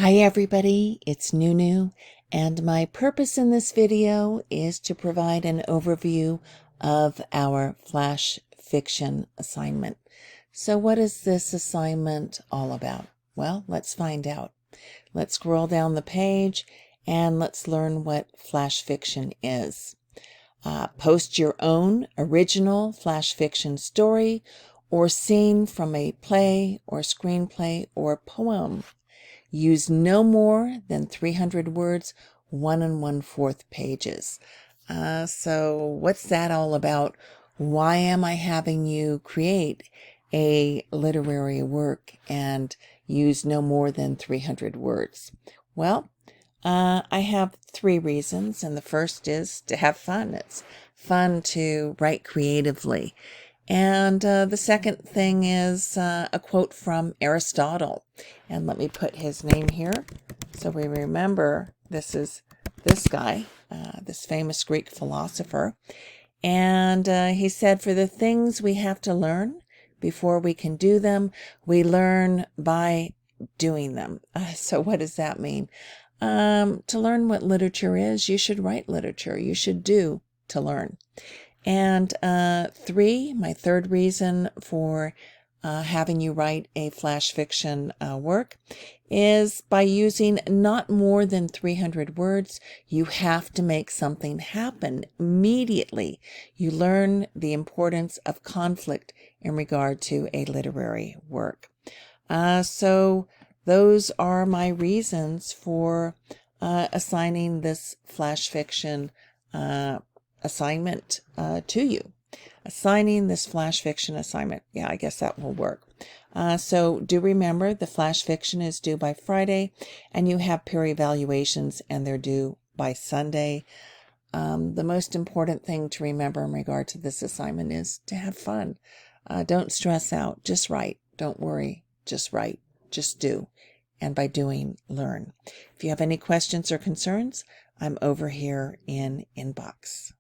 Hi everybody, it's Nunu, and my purpose in this video is to provide an overview of our flash fiction assignment. So what is this assignment all about? Well, let's find out. Let's scroll down the page and let's learn what flash fiction is. Post your own original flash fiction story or scene from a play or screenplay or poem. Use no more than 300 words, 1 1/4 pages. So what's that all about? Why am I having you create a literary work and use no more than 300 words? Well, I have 3 reasons, and the first is to have fun. It's fun to write creatively. And the second thing is a quote from Aristotle. And let me put his name here so we remember this is this guy, this famous Greek philosopher. And he said, "For the things we have to learn before we can do them, we learn by doing them." So what does that mean? To learn what literature is, you should write literature. You should do to learn. And 3, my third reason for having you write a flash fiction work is by using not more than 300 words, you have to make something happen immediately. You learn the importance of conflict in regard to a literary work. So those are my reasons for assigning this flash fiction assignment to you. Assigning this flash fiction assignment. Yeah, I guess that will work. So do remember the flash fiction is due by Friday, and you have peer evaluations and they're due by Sunday. The most important thing to remember in regard to this assignment is to have fun. Don't stress out. Just write. Don't worry. Just write. Just do. And by doing, learn. If you have any questions or concerns, I'm over here in inbox.